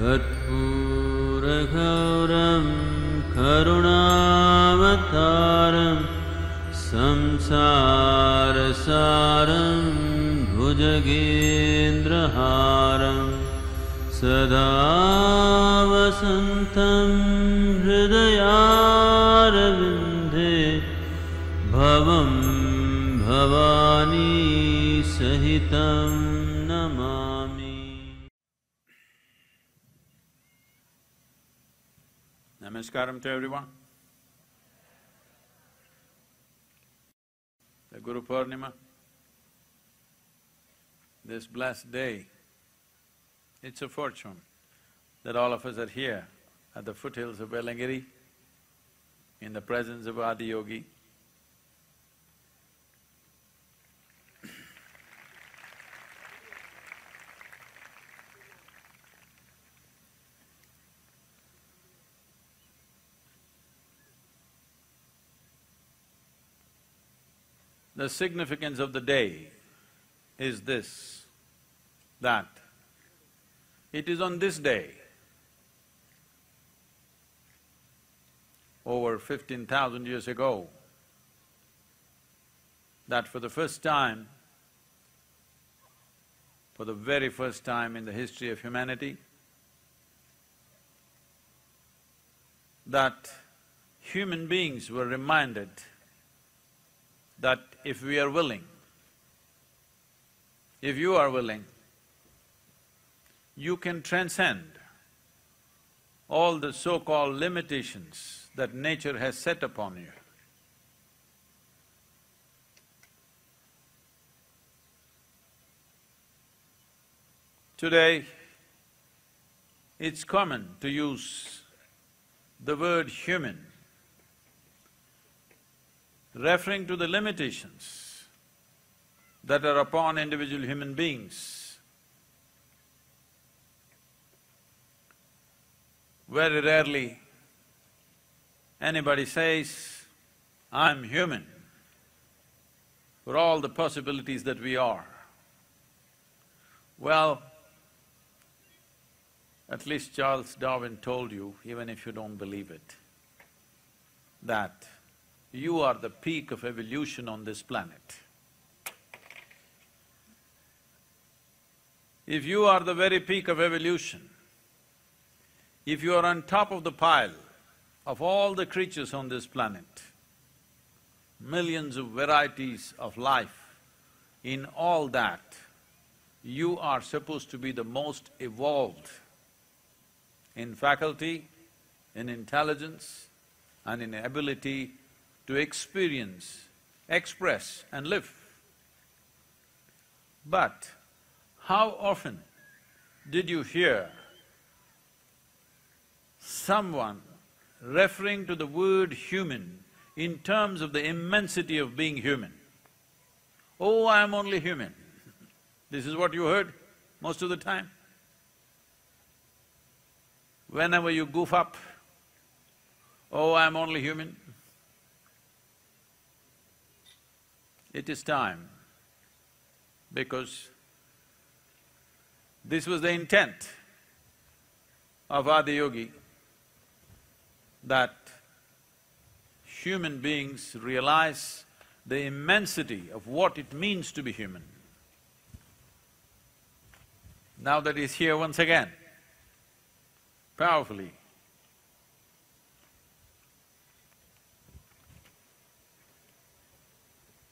कर्पूरगौरं करुणावतारं संसारसारं भुजगेन्द्रहारं सदा वसन्तं हृदयारविन्दे भवं भवानी सहितं Namami. Namaskaram to everyone. The Guru Purnima, this blessed day, it's a fortune that all of us are here at the foothills of Velangiri, in the presence of Adiyogi. The significance of the day is this, that it is on this day, over 15,000 years ago, that for the first time, for the very first time in the history of humanity, that human beings were reminded that if we are willing, if you are willing, you can transcend all the so-called limitations that nature has set upon you. Today, it's common to use the word human referring to the limitations that are upon individual human beings. Very rarely anybody says, "I'm human," for all the possibilities that we are. Well, at least Charles Darwin told you, even if you don't believe it, that you are the peak of evolution on this planet. If you are the very peak of evolution, if you are on top of the pile of all the creatures on this planet, millions of varieties of life, in all that, you are supposed to be the most evolved in faculty, in intelligence, and in ability to experience, express and live. But how often did you hear someone referring to the word human in terms of the immensity of being human? "Oh, I'm only human." This is what you heard most of the time. Whenever you goof up, "Oh, I'm only human." It is time, because this was the intent of Adiyogi, that human beings realize the immensity of what it means to be human. Now that he's here once again, powerfully,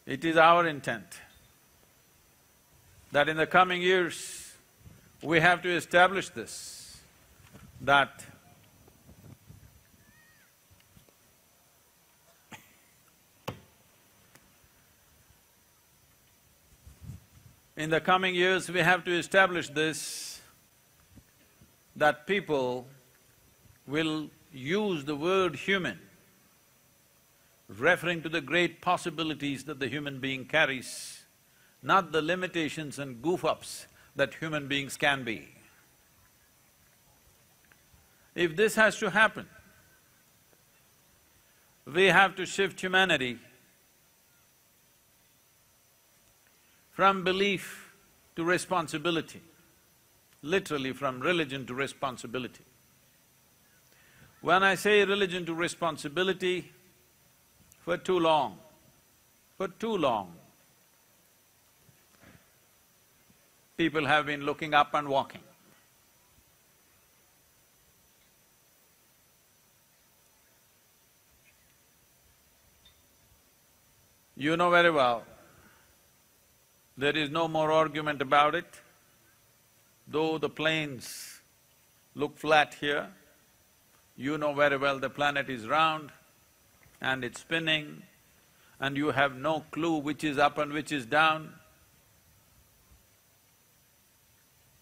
it is our intent that in the coming years, we have to establish this, that in the coming years, we have to establish this, that people will use the word human referring to the great possibilities that the human being carries, not the limitations and goof-ups that human beings can be. If this has to happen, we have to shift humanity from belief to responsibility. literally from religion to responsibility. When I say religion to responsibility, for too long, people have been looking up and walking. You know very well, there is no more argument about it. Though the planes look flat here, you know very well the planet is round and it's spinning and you have no clue which is up and which is down.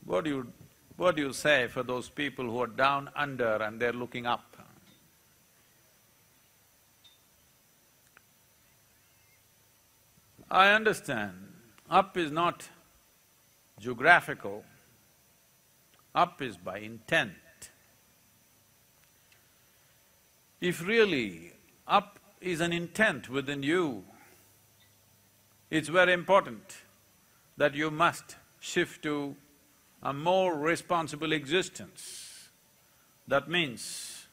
What do you say for those people who are down under and they're looking up? I understand, up is not geographical, up is by intent. If really up is an intent within you, it's very important that you must shift to a more responsible existence. That means,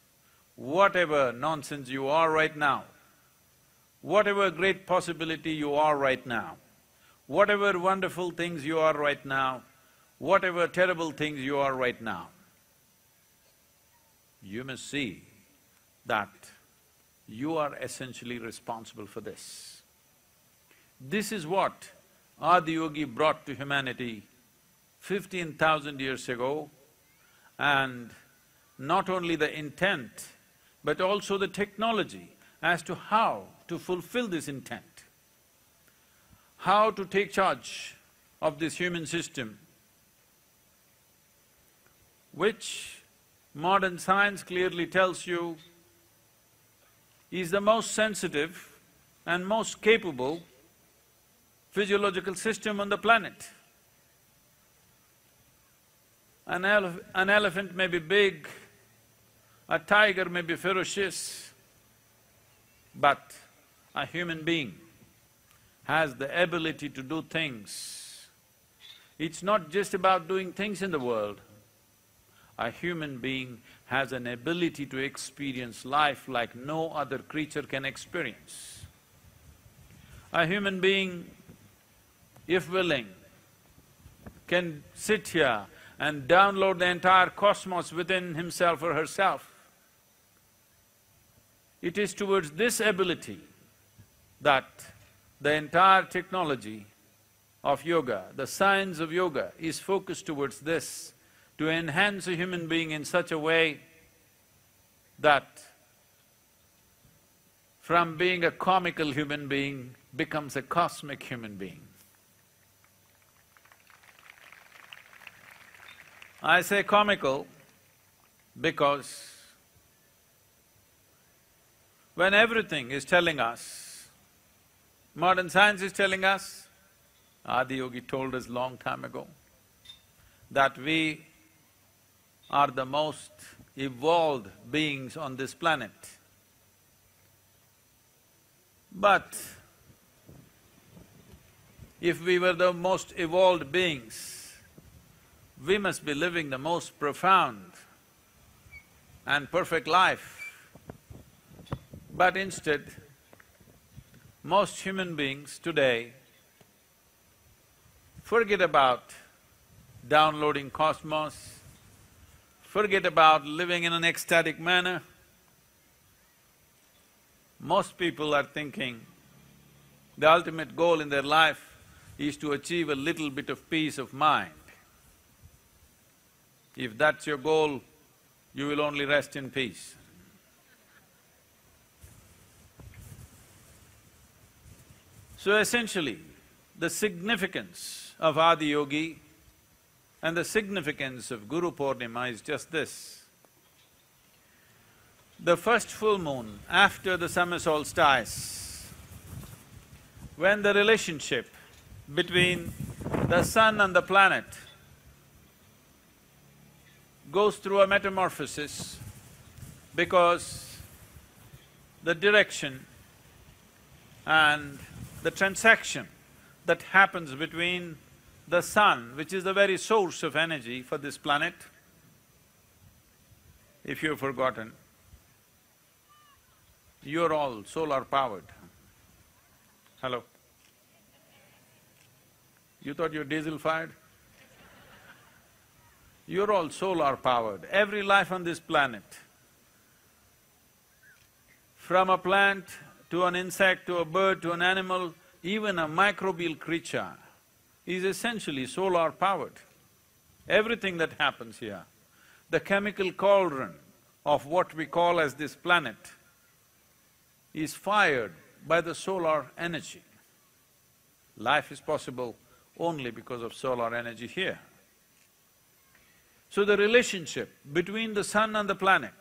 whatever nonsense you are right now, whatever great possibility you are right now, whatever wonderful things you are right now, whatever terrible things you are right now, you must see that you are essentially responsible for this. This is what Adiyogi brought to humanity 15,000 years ago, and not only the intent, but also the technology as to how to fulfill this intent, how to take charge of this human system, which modern science clearly tells you is the most sensitive and most capable physiological system on the planet. An elephant may be big, a tiger may be ferocious, but a human being has the ability to do things. It's not just about doing things in the world. A human being has an ability to experience life like no other creature can experience. A human being, if willing, can sit here and download the entire cosmos within himself or herself. It is towards this ability that the entire technology of yoga, the science of yoga is focused towards this, to enhance a human being in such a way that from being a comical human being becomes a cosmic human being. I say comical because when everything is telling us, modern science is telling us, Adiyogi told us long time ago, that we are the most evolved beings on this planet. But if we were the most evolved beings, we must be living the most profound and perfect life. But instead, most human beings today forget about downloading cosmos, forget about living in an ecstatic manner. Most people are thinking the ultimate goal in their life is to achieve a little bit of peace of mind. If that's your goal, you will only rest in peace. So essentially, the significance of Adiyogi and the significance of Guru Purnima is just this. The first full moon after the summer solstice, when the relationship between the sun and the planet goes through a metamorphosis, because the direction and the transaction that happens between the sun, which is the very source of energy for this planet, if you've forgotten, you're all solar-powered. Hello? You thought you're diesel-fired? You're all solar-powered. Every life on this planet, from a plant to an insect to a bird to an animal, even a microbial creature, is essentially solar-powered. Everything that happens here, the chemical cauldron of what we call as this planet is fired by the solar energy. Life is possible only because of solar energy here. So the relationship between the sun and the planet,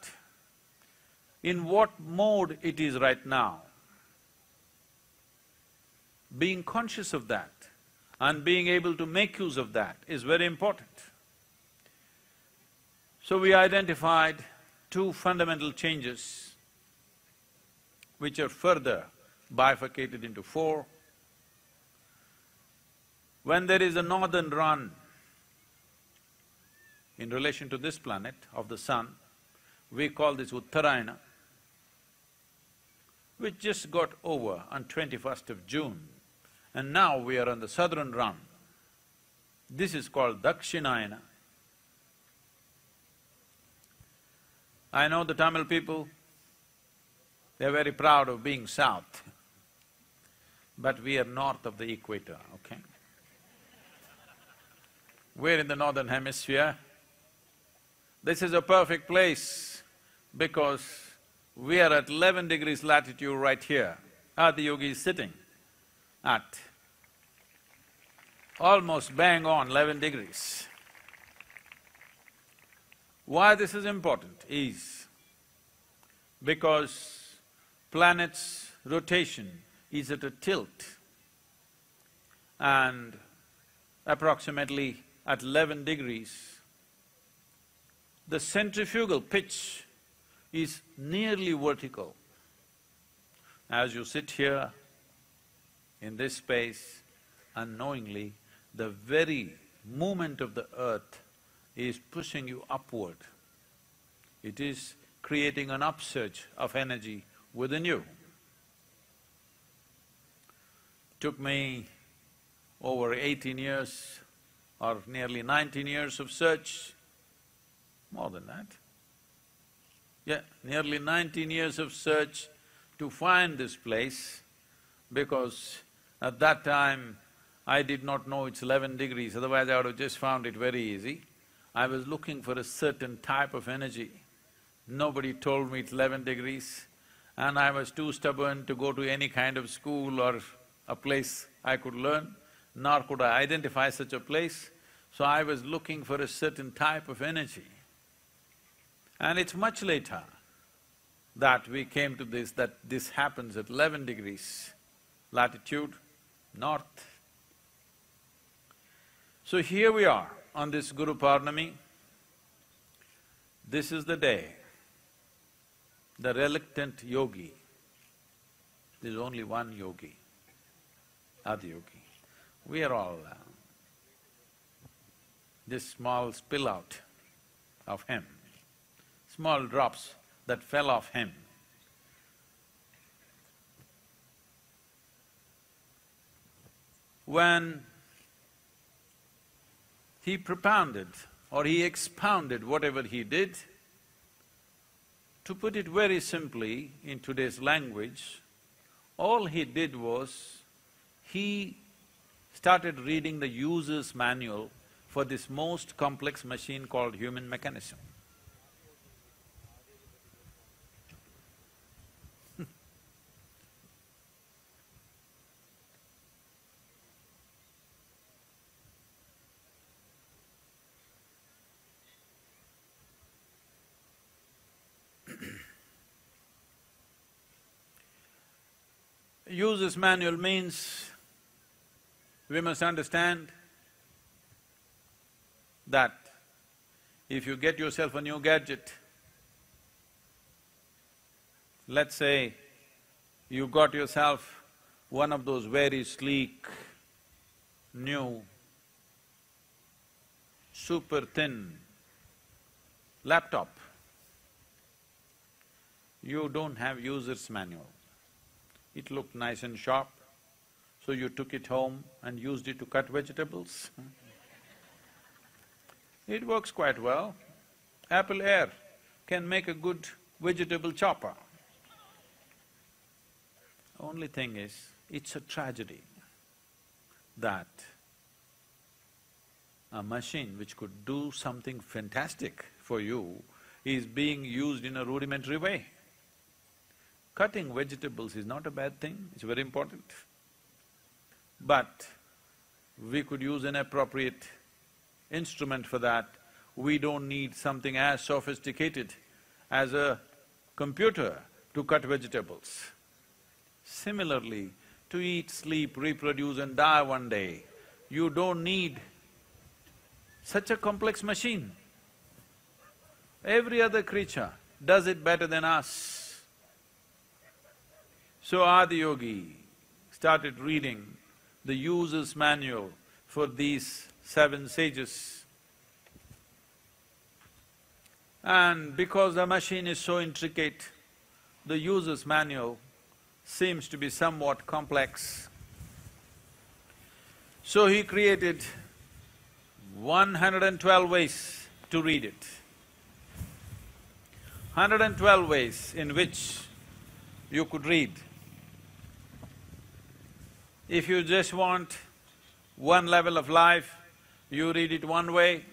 in what mode it is right now, being conscious of that and being able to make use of that is very important. So we identified two fundamental changes which are further bifurcated into four. When there is a northern run in relation to this planet of the sun, we call this Uttarayana, which just got over on 21st of June, and now we are on the southern run. This is called Dakshinayana. I know the Tamil people, they're very proud of being south, but we are north of the equator, okay? We're in the northern hemisphere. This is a perfect place because we are at 11 degrees latitude right here. Adiyogi is sitting at almost bang on 11 degrees. Why this is important is because planet's rotation is at a tilt, and approximately at 11 degrees, the centrifugal pitch is nearly vertical. As you sit here in this space, unknowingly, the very movement of the earth is pushing you upward. It is creating an upsurge of energy within you. Took me over 18 years or nearly 19 years of search, more than that. Yeah, nearly 19 years of search to find this place, because at that time I did not know it's 11 degrees, otherwise I would have just found it very easy. I was looking for a certain type of energy. Nobody told me it's 11 degrees, and I was too stubborn to go to any kind of school or a place I could learn, nor could I identify such a place. So I was looking for a certain type of energy. And it's much later that we came to this, that this happens at 11 degrees latitude, north. So here we are on this Guru Purnami. This is the day the reluctant yogi, there's only one yogi, Adiyogi. We are all this small spill out of him, small drops that fell off him. When he propounded or he expounded whatever he did, to put it very simply in today's language, all he did was, he started reading the user's manual for this most complex machine called human mechanism. User's manual means we must understand that if you get yourself a new gadget, let's say you got yourself one of those very sleek, new super thin laptop. You don't have user's manual. It looked nice and sharp, so you took it home and used it to cut vegetables. It works quite well. Apple Air can make a good vegetable chopper. Only thing is, it's a tragedy that a machine which could do something fantastic for you is being used in a rudimentary way. Cutting vegetables is not a bad thing, it's very important. But we could use an appropriate instrument for that. We don't need something as sophisticated as a computer to cut vegetables. Similarly, to eat, sleep, reproduce and die one day, you don't need such a complex machine. Every other creature does it better than us. So Adiyogi started reading the user's manual for these 7 sages. And because the machine is so intricate, the user's manual seems to be somewhat complex. So he created 112 ways to read it. 112 ways in which you could read. If you just want one level of life, you read it one way.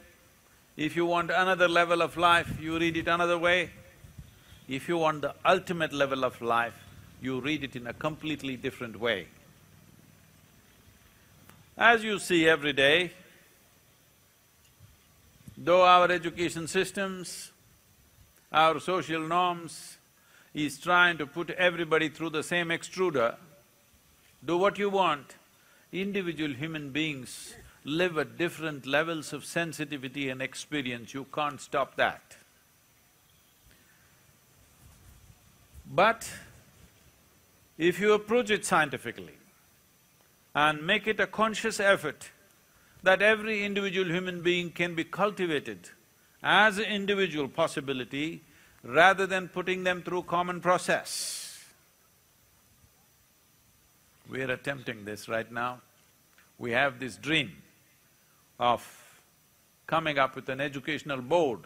If you want another level of life, you read it another way. If you want the ultimate level of life, you read it in a completely different way. As you see every day, though our education systems, our social norms is trying to put everybody through the same extruder, do what you want, individual human beings live at different levels of sensitivity and experience, you can't stop that. But if you approach it scientifically and make it a conscious effort that every individual human being can be cultivated as an individual possibility rather than putting them through common process. We are attempting this right now. We have this dream of coming up with an educational board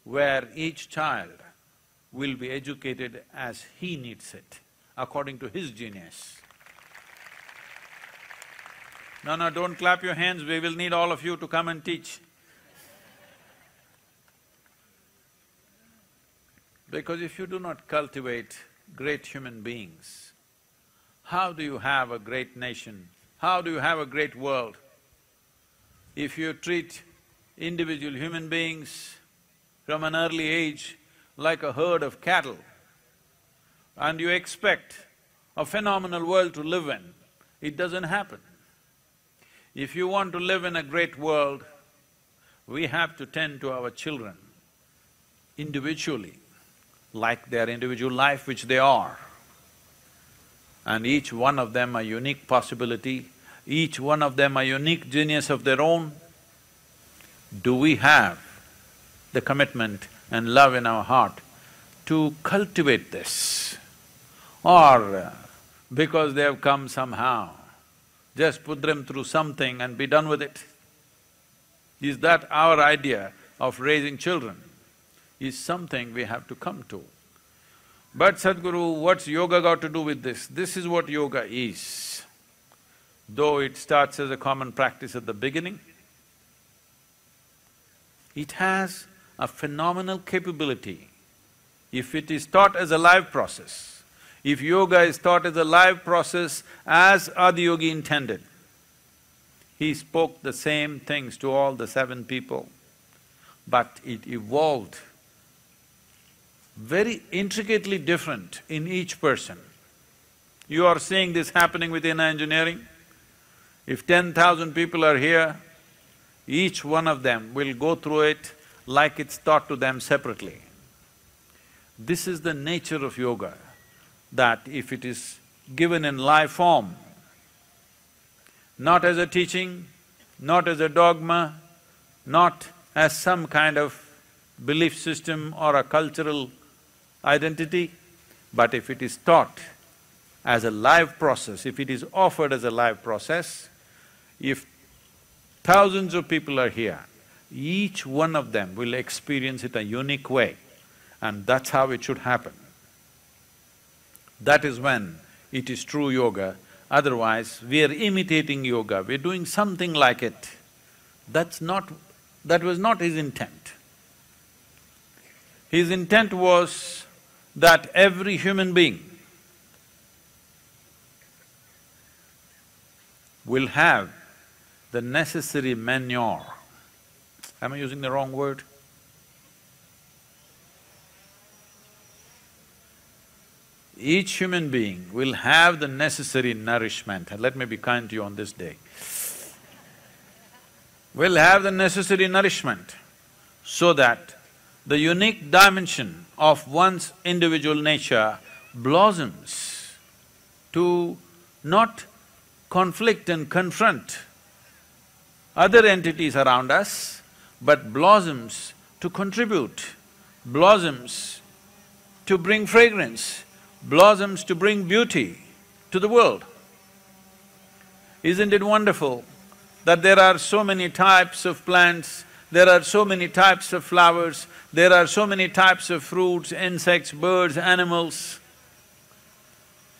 where each child will be educated as he needs it, according to his genius. No, don't clap your hands, we will need all of you to come and teach. Because if you do not cultivate great human beings, how do you have a great nation? How do you have a great world? If you treat individual human beings from an early age like a herd of cattle, and you expect a phenomenal world to live in, it doesn't happen. If you want to live in a great world, we have to tend to our children individually, like their individual life which they are. And each one of them a unique possibility, each one of them a unique genius of their own. Do we have the commitment and love in our heart to cultivate this? Or because they have come somehow, just put them through something and be done with it? Is that our idea of raising children? Is something we have to come to. But Sadhguru, what's yoga got to do with this? This is what yoga is. Though it starts as a common practice at the beginning, it has a phenomenal capability. If it is taught as a live process, if yoga is taught as a live process as Adiyogi intended, he spoke the same things to all the 7 people, but it evolved very intricately different in each person. You are seeing this happening within engineering. If 10,000 people are here, each one of them will go through it like it's taught to them separately. This is the nature of yoga, that if it is given in live form, not as a teaching, not as a dogma, not as some kind of belief system or a cultural identity, but if it is taught as a live process, if it is offered as a live process, if thousands of people are here, each one of them will experience it a unique way, and that's how it should happen. That is when it is true yoga. Otherwise, we are imitating yoga, we're doing something like it. That was not his intent. His intent was that every human being will have the necessary manure. Am I using the wrong word? Each human being will have the necessary nourishment, and let me be kind to you on this day, will have the necessary nourishment so that the unique dimension of one's individual nature blossoms to not conflict and confront other entities around us, but blossoms to contribute, blossoms to bring fragrance, blossoms to bring beauty to the world. Isn't it wonderful that there are so many types of plants, there are so many types of flowers, there are so many types of fruits, insects, birds, animals.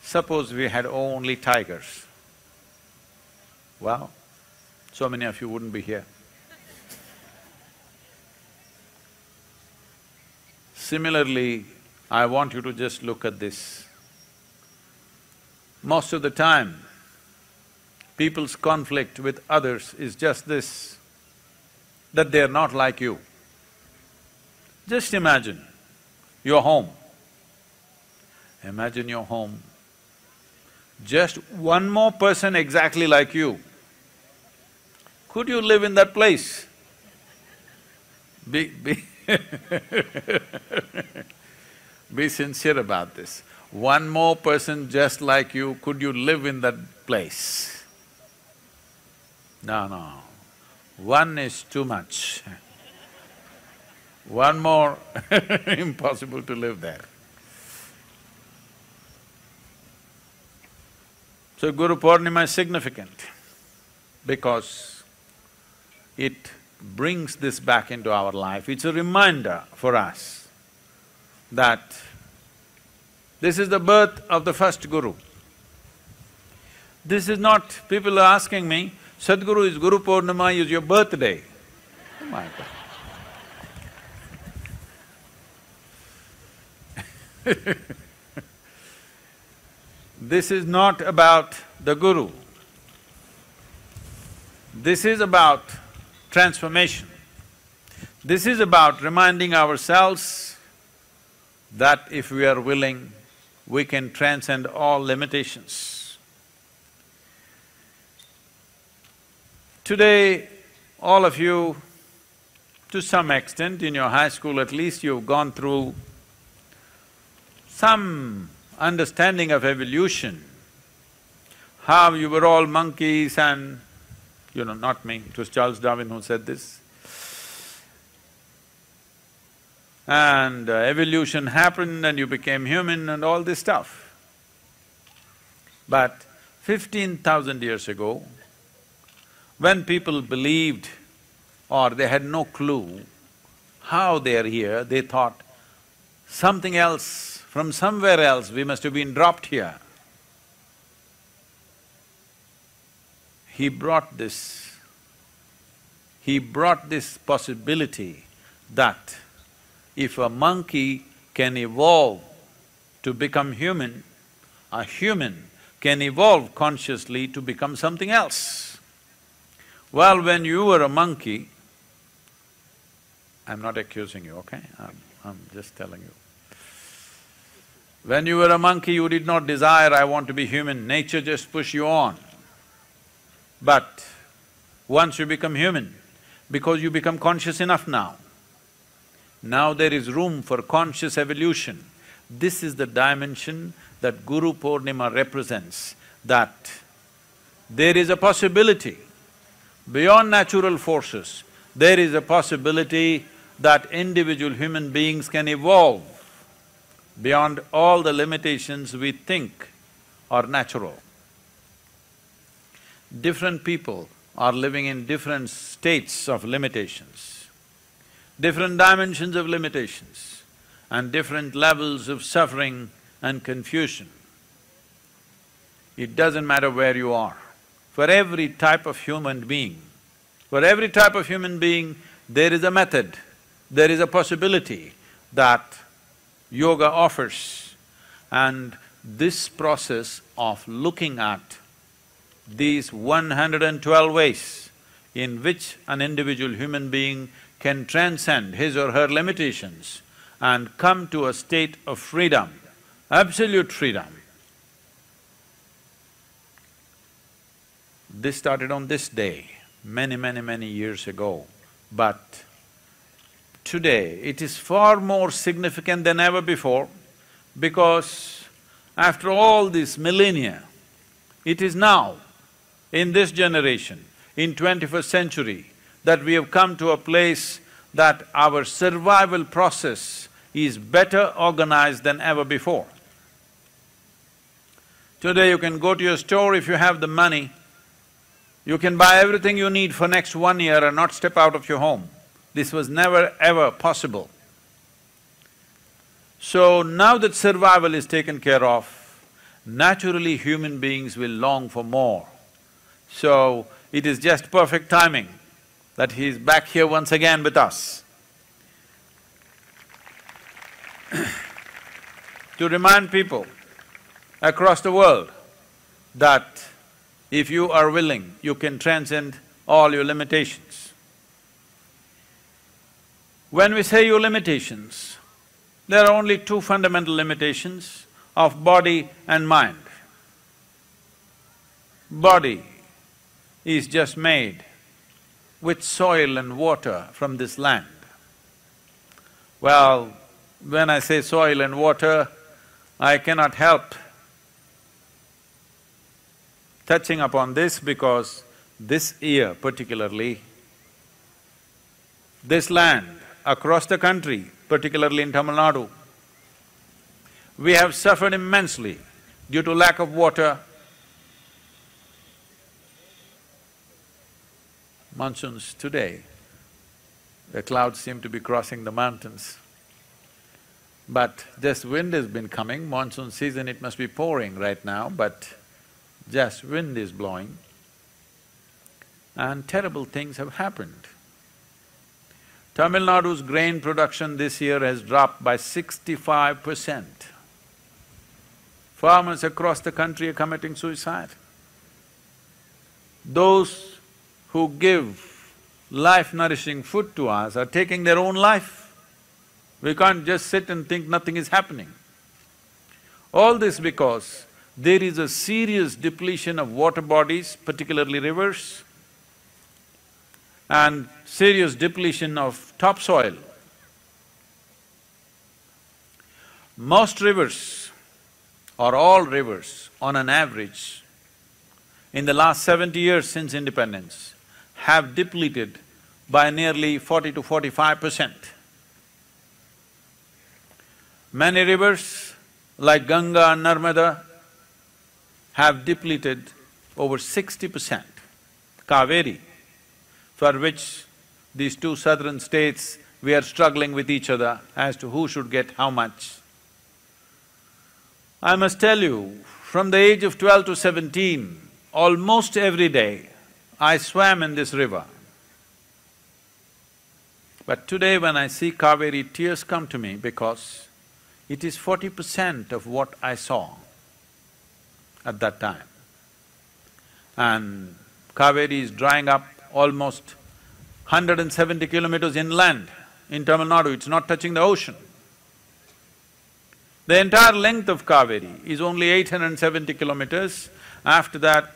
Suppose we had only tigers. Well, so many of you wouldn't be here. Similarly, I want you to just look at this. Most of the time, people's conflict with others is just this, that they're not like you. Just imagine your home. Imagine your home. Just one more person exactly like you. Could you live in that place? Be Be sincere about this. One more person just like you, could you live in that place? No. One is too much. One more, impossible to live there. So Guru Purnima is significant because it brings this back into our life. It's a reminder for us that this is the birth of the first Guru. This is not… people are asking me, Sadhguru, is Guru Purnima is your birthday. Oh my God. This is not about the Guru. This is about transformation. This is about reminding ourselves that if we are willing, we can transcend all limitations. Today, all of you, to some extent, in your high school at least, you've gone through some understanding of evolution, how you were all monkeys and… not me, it was Charles Darwin who said this. And evolution happened and you became human and all this stuff. But 15,000 years ago, when people believed or they had no clue how they are here, they thought something else, from somewhere else, we must have been dropped here. He brought this possibility that if a monkey can evolve to become human, a human can evolve consciously to become something else. Well, when you were a monkey, I'm not accusing you, okay? I'm just telling you. When you were a monkey, you did not desire, I want to be human, nature just pushed you on. But once you become human, because you become conscious enough now there is room for conscious evolution. This is the dimension that Guru Purnima represents, that there is a possibility beyond natural forces, there is a possibility that individual human beings can evolve beyond all the limitations we think are natural. Different people are living in different states of limitations, different dimensions of limitations, and different levels of suffering and confusion. It doesn't matter where you are. For every type of human being, there is a method, there is a possibility that yoga offers. And this process of looking at these 112 ways in which an individual human being can transcend his or her limitations and come to a state of freedom, absolute freedom. This started on this day, many years ago, but today it is far more significant than ever before, because after all these millennia, it is now, in this generation, in 21st century, that we have come to a place that our survival process is better organized than ever before. Today you can go to your store if you have the money, you can buy everything you need for next 1 year and not step out of your home. This was never ever possible. So now that survival is taken care of, naturally human beings will long for more. So it is just perfect timing that he is back here once again with us to remind people across the world that if you are willing, you can transcend all your limitations. When we say your limitations, there are only two fundamental limitations of body and mind. Body is just made with soil and water from this land. Well, when I say soil and water, I cannot help touching upon this because this year particularly, this land across the country, particularly in Tamil Nadu, we have suffered immensely due to lack of water. Monsoons today, the clouds seem to be crossing the mountains. But just wind has been coming, monsoon season it must be pouring right now, but just wind is blowing and terrible things have happened. Tamil Nadu's grain production this year has dropped by 65%. Farmers across the country are committing suicide. Those who give life-nourishing food to us are taking their own life. We can't just sit and think nothing is happening. All this because there is a serious depletion of water bodies, particularly rivers, and serious depletion of topsoil. Most rivers, or all rivers, on an average, in the last 70 years since independence, have depleted by nearly 40 to 45%. Many rivers like Ganga and Narmada have depleted over 60%. Kaveri, for which these two southern states, we are struggling with each other as to who should get how much. I must tell you, from the age of 12 to 17, almost every day, I swam in this river. But today when I see Kaveri, tears come to me because it is 40% of what I saw at that time. And Kaveri is drying up almost 170 kilometers inland in Tamil Nadu, it's not touching the ocean. The entire length of Kaveri is only 870 kilometers. After that,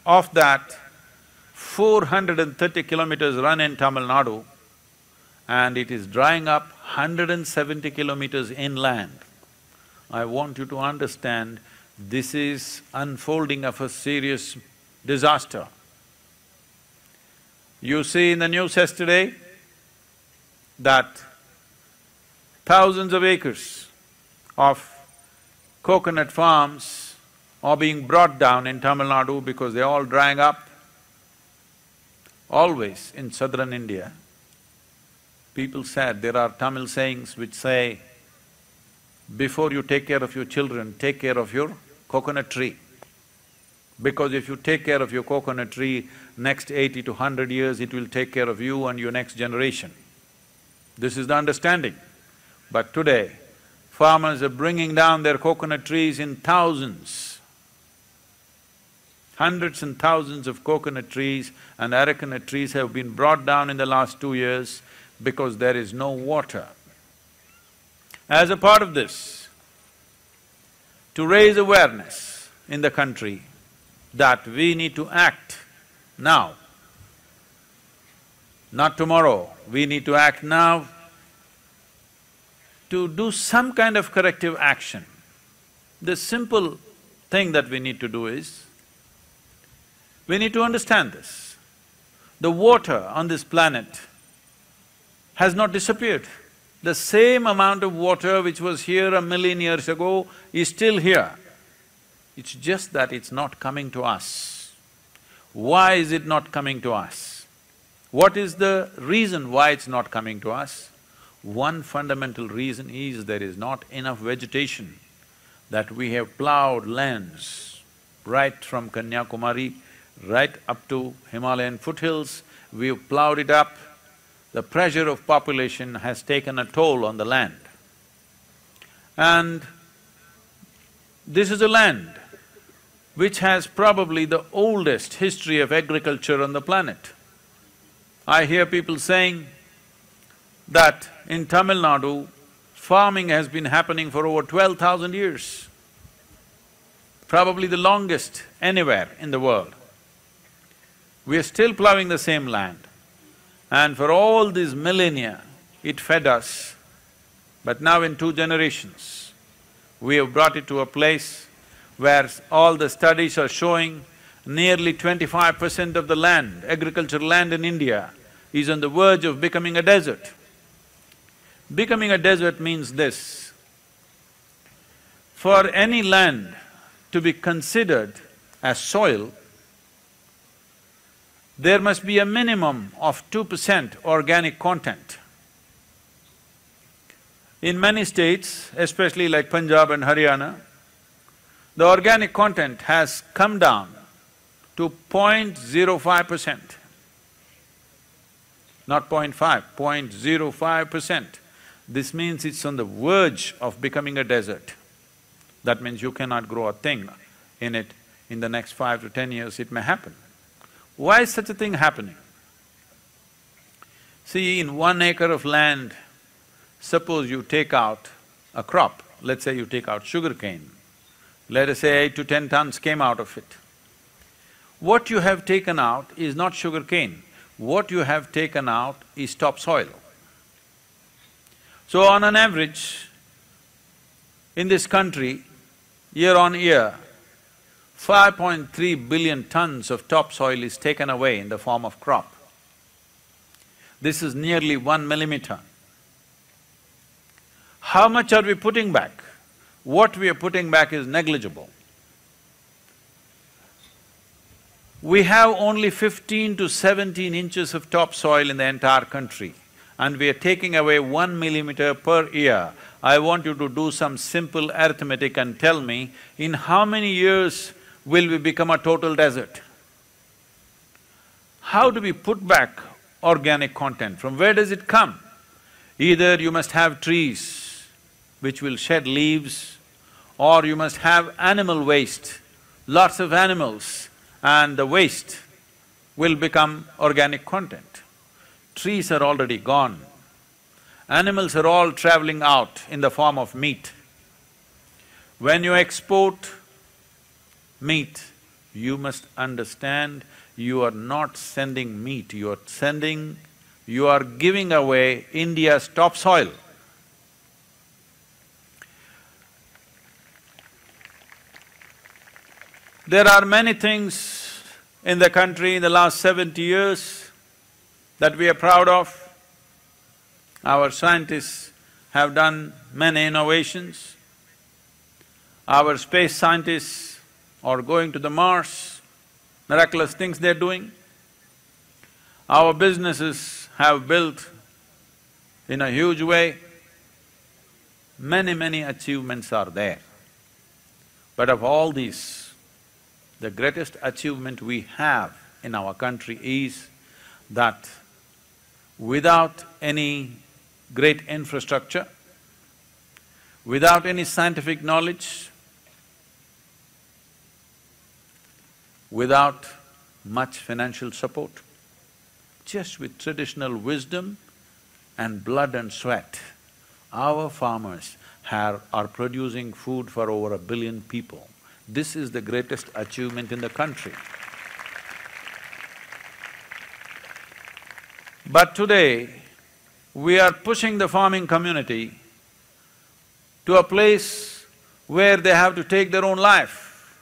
of that, 430 kilometers run in Tamil Nadu and it is drying up 170 kilometers inland. I want you to understand, this is unfolding of a serious disaster. You see in the news yesterday that thousands of acres of coconut farms are being brought down in Tamil Nadu because they're all drying up. Always in southern India, people said, there are Tamil sayings which say, before you take care of your children, take care of your coconut tree. Because if you take care of your coconut tree, next 80 to 100 years, it will take care of you and your next generation. This is the understanding. But today, farmers are bringing down their coconut trees in thousands. Hundreds and thousands of coconut trees and arecanut trees have been brought down in the last 2 years because there is no water. As a part of this, to raise awareness in the country that we need to act now, not tomorrow, we need to act now to do some kind of corrective action. The simple thing that we need to do is, we need to understand this. The water on this planet has not disappeared. The same amount of water which was here 1,000,000 years ago is still here. It's just that it's not coming to us. Why is it not coming to us? What is the reason why it's not coming to us? One fundamental reason is there is not enough vegetation, that we have ploughed lands right from Kanyakumari right up to Himalayan foothills, we've ploughed it up. The pressure of population has taken a toll on the land. And this is a land which has probably the oldest history of agriculture on the planet. I hear people saying that in Tamil Nadu, farming has been happening for over 12,000 years, probably the longest anywhere in the world. We are still ploughing the same land, and for all these millennia, it fed us. But now in 2 generations, we have brought it to a place where all the studies are showing nearly 25% of the land, agricultural land in India, is on the verge of becoming a desert. Becoming a desert means this: for any land to be considered as soil, there must be a minimum of 2% organic content. In many states, especially like Punjab and Haryana, the organic content has come down to 0.05%. Not 0.5, 0.05%. This means it's on the verge of becoming a desert. That means you cannot grow a thing in it. In the next 5 to 10 years, it may happen. Why is such a thing happening? See, in 1 acre of land, suppose you take out a crop, let's say you take out sugarcane, let us say 8 to 10 tons came out of it. What you have taken out is not sugarcane, what you have taken out is topsoil. So on an average, in this country, year on year, 5.3 billion tons of topsoil is taken away in the form of crop. This is nearly 1 millimeter. How much are we putting back? What we are putting back is negligible. We have only 15 to 17 inches of topsoil in the entire country, and we are taking away 1 millimeter per year. I want you to do some simple arithmetic and tell me, in how many years will we become a total desert? How do we put back organic content? From where does it come? Either you must have trees which will shed leaves, or you must have animal waste, lots of animals, and the waste will become organic content. Trees are already gone. Animals are all traveling out in the form of meat. When you export meat, you must understand you are not sending meat, you are giving away India's topsoil. There are many things in the country in the last 70 years that we are proud of. Our scientists have done many innovations. Our space scientists are going to the Mars, miraculous things they're doing. Our businesses have built in a huge way. Many achievements are there. But of all these, the greatest achievement we have in our country is that without any great infrastructure, without any scientific knowledge, without much financial support, just with traditional wisdom and blood and sweat, our farmers are producing food for over 1 billion people. This is the greatest achievement in the country. But today, we are pushing the farming community to a place where they have to take their own life.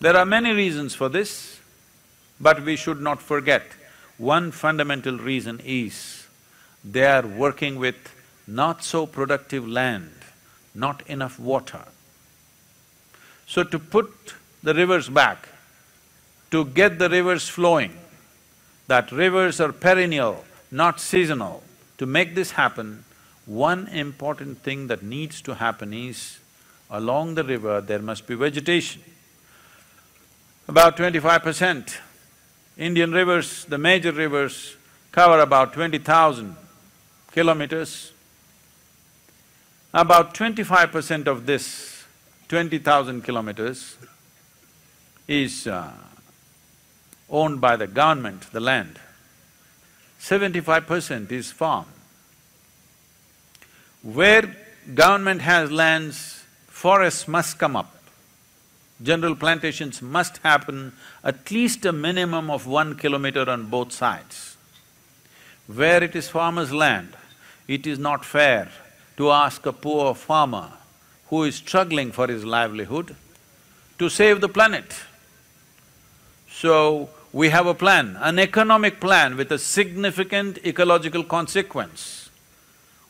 There are many reasons for this, but we should not forget, one fundamental reason is they are working with not so productive land, not enough water. So to put the rivers back, to get the rivers flowing, that rivers are perennial, not seasonal, to make this happen, one important thing that needs to happen is, along the river there must be vegetation. About 25%. Indian rivers, the major rivers, cover about 20,000 kilometers. About 25% of this 20,000 kilometers is owned by the government, the land. 75% is farm. Where government has lands, forests must come up. General plantations must happen at least a minimum of 1 kilometer on both sides. Where it is farmer's land, it is not fair to ask a poor farmer who is struggling for his livelihood to save the planet. So, we have a plan, an economic plan with a significant ecological consequence,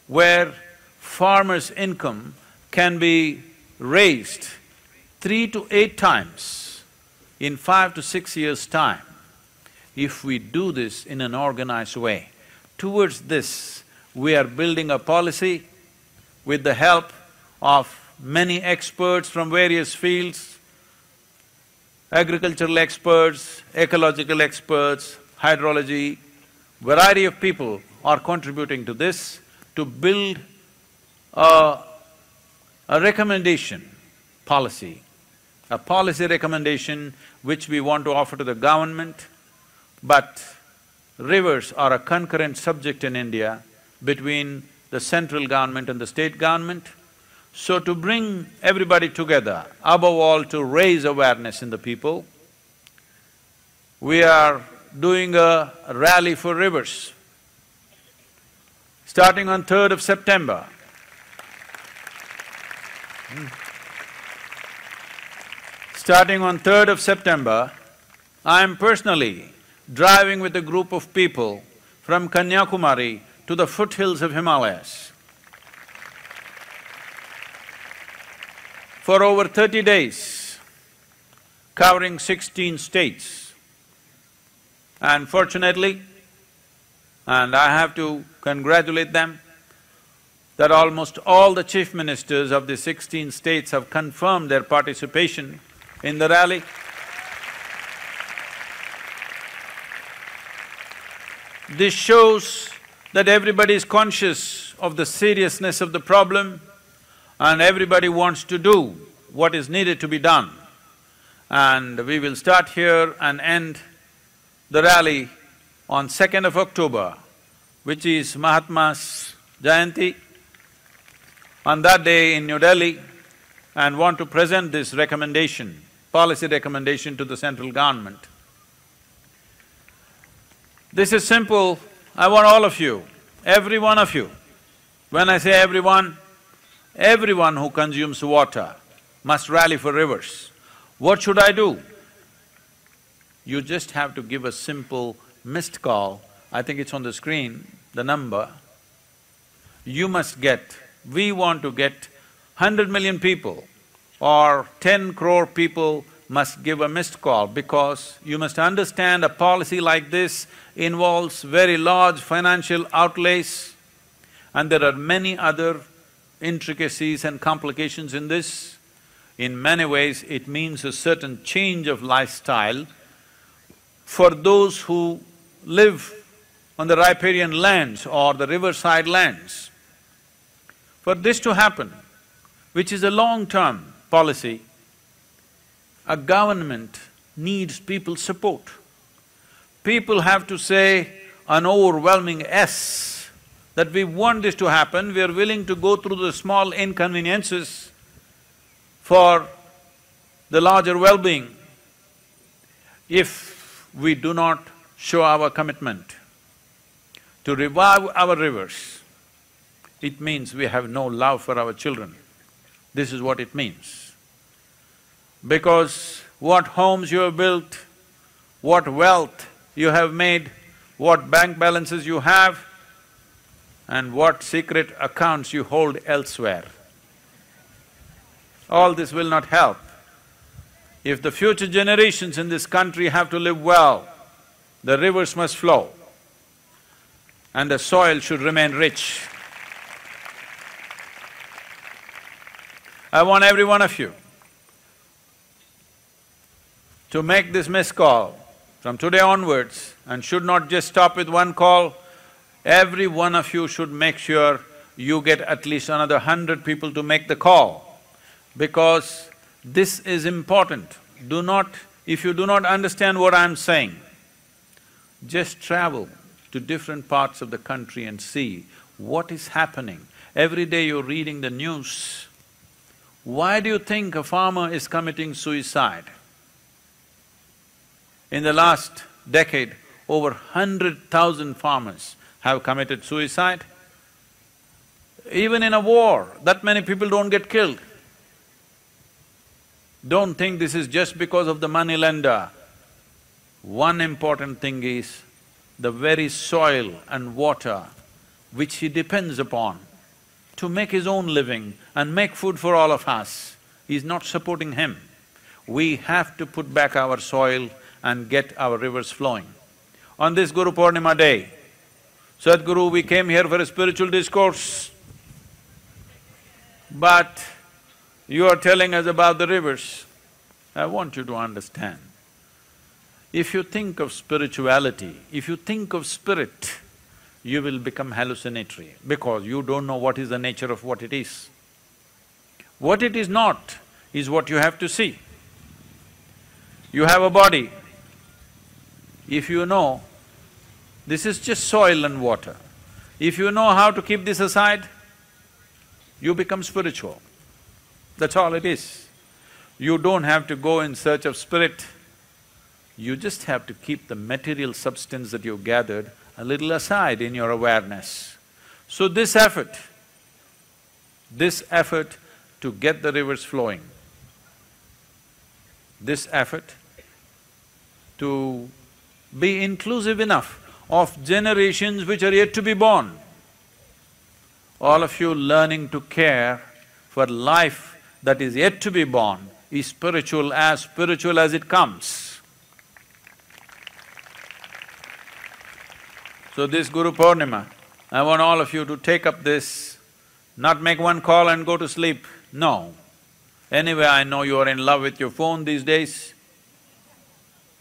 where farmers' income can be raised 3 to 8 times in 5 to 6 years' time, if we do this in an organized way. Towards this, we are building a policy with the help of many experts from various fields, agricultural experts, ecological experts, hydrology, variety of people are contributing to this to build a recommendation policy, a policy recommendation which we want to offer to the government. But rivers are a concurrent subject in India between the central government and the state government. So to bring everybody together, above all to raise awareness in the people, we are doing a rally for rivers. Starting on 3rd of September, I am personally driving with a group of people from Kanyakumari to the foothills of Himalayas. For over 30 days, covering 16 states. And fortunately, and I have to congratulate them, that almost all the chief ministers of the 16 states have confirmed their participation in the rally. This shows that everybody is conscious of the seriousness of the problem and everybody wants to do what is needed to be done. And we will start here and end the rally on 2nd of October, which is Mahatma's Jayanti, on that day in New Delhi, and want to present this recommendation, policy recommendation to the central government. This is simple. I want all of you, every one of you, when I say everyone who consumes water must rally for rivers. What should I do? You just have to give a simple missed call, I think it's on the screen, the number, you must get, we want to get 100 million people or 10 crore people must give a missed call, because you must understand a policy like this involves very large financial outlays, and there are many other intricacies and complications in this. In many ways, it means a certain change of lifestyle for those who live on the riparian lands or the riverside lands. For this to happen, which is a long-term policy, a government needs people's support. People have to say an overwhelming yes, that we want this to happen, we are willing to go through the small inconveniences for the larger well-being. If we do not show our commitment to revive our rivers, it means we have no love for our children. This is what it means. Because what homes you have built, what wealth you have made, what bank balances you have, and what secret accounts you hold elsewhere, all this will not help. If the future generations in this country have to live well, the rivers must flow and the soil should remain rich. I want every one of you to make this missed call from today onwards, and should not just stop with one call. Every one of you should make sure you get at least another 100 people to make the call, because this is important. If you do not understand what I'm saying, just travel to different parts of the country and see what is happening. Every day you're reading the news. Why do you think a farmer is committing suicide? In the last decade, over 100,000 farmers have committed suicide. Even in a war, that many people don't get killed. Don't think this is just because of the money lender. One important thing is the very soil and water which he depends upon to make his own living and make food for all of us is not supporting him. We have to put back our soil and get our rivers flowing. On this Guru Purnima day, Sadhguru, we came here for a spiritual discourse, but you are telling us about the rivers. I want you to understand, if you think of spirituality, if you think of spirit, you will become hallucinatory, because you don't know what is the nature of what it is. What it is not is what you have to see. You have a body. If you know this is just soil and water, if you know how to keep this aside, you become spiritual. That's all it is. You don't have to go in search of spirit, you just have to keep the material substance that you've gathered a little aside in your awareness. So this effort to get the rivers flowing, this effort to be inclusive enough of generations which are yet to be born, all of you learning to care for life that is yet to be born is spiritual as it comes. So this Guru Purnima, I want all of you to take up this, not make one call and go to sleep, no. Anyway, I know you are in love with your phone these days.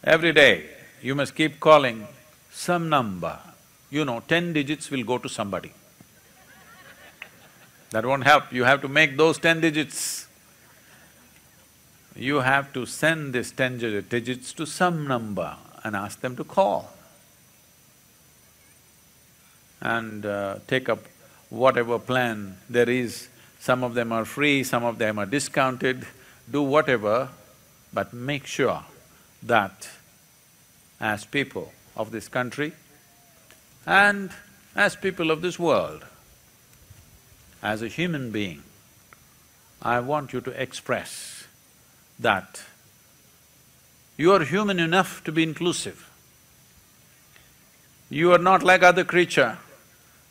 Every day, you must keep calling some number. 10 digits will go to somebody. That won't help, you have to make those 10 digits. You have to send this 10 digits to some number and ask them to call. And take up whatever plan there is. Some of them are free, some of them are discounted, do whatever, but make sure that as people of this country and as people of this world, as a human being, I want you to express that you are human enough to be inclusive. You are not like other creature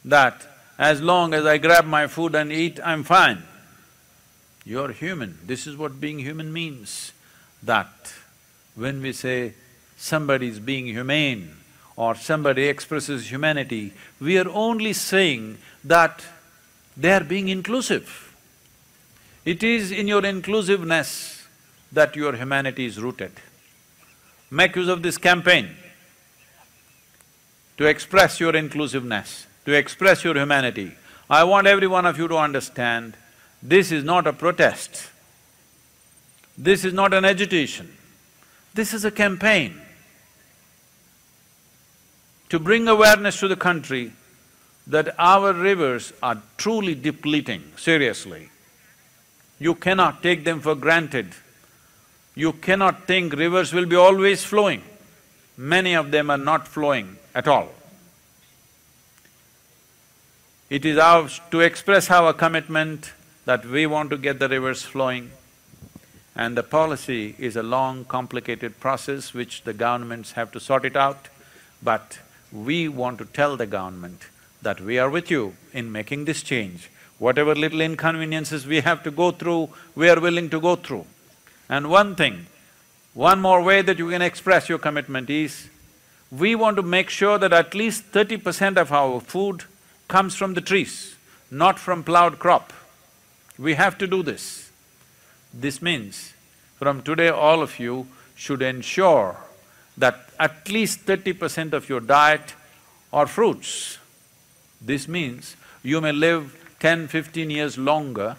that as long as I grab my food and eat, I'm fine. You're human. This is what being human means. That when we say somebody is being humane or somebody expresses humanity, we are only saying that they are being inclusive. It is in your inclusiveness that your humanity is rooted. Make use of this campaign to express your inclusiveness, to express your humanity. I want every one of you to understand, this is not a protest. This is not an agitation. This is a campaign to bring awareness to the country that our rivers are truly depleting, seriously. You cannot take them for granted. You cannot think rivers will be always flowing. Many of them are not flowing at all. It is ours to express our commitment that we want to get the rivers flowing. And the policy is a long, complicated process which the governments have to sort it out. But we want to tell the government that we are with you in making this change. Whatever little inconveniences we have to go through, we are willing to go through. And one thing, one more way that you can express your commitment is, we want to make sure that at least 30% of our food comes from the trees, not from ploughed crop. We have to do this. This means, from today all of you should ensure that at least 30% of your diet are fruits. This means you may live 10, 15 years longer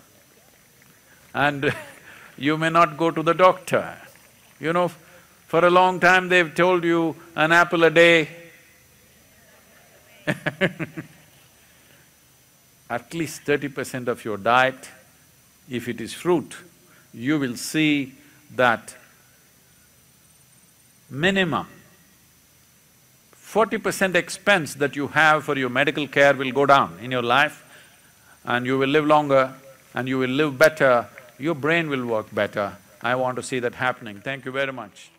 and you may not go to the doctor. You know, for a long time they've told you an apple a day. At least 30% of your diet, if it is fruit, you will see that minimum 40% expense that you have for your medical care will go down in your life, and you will live longer and you will live better, your brain will work better. I want to see that happening. Thank you very much.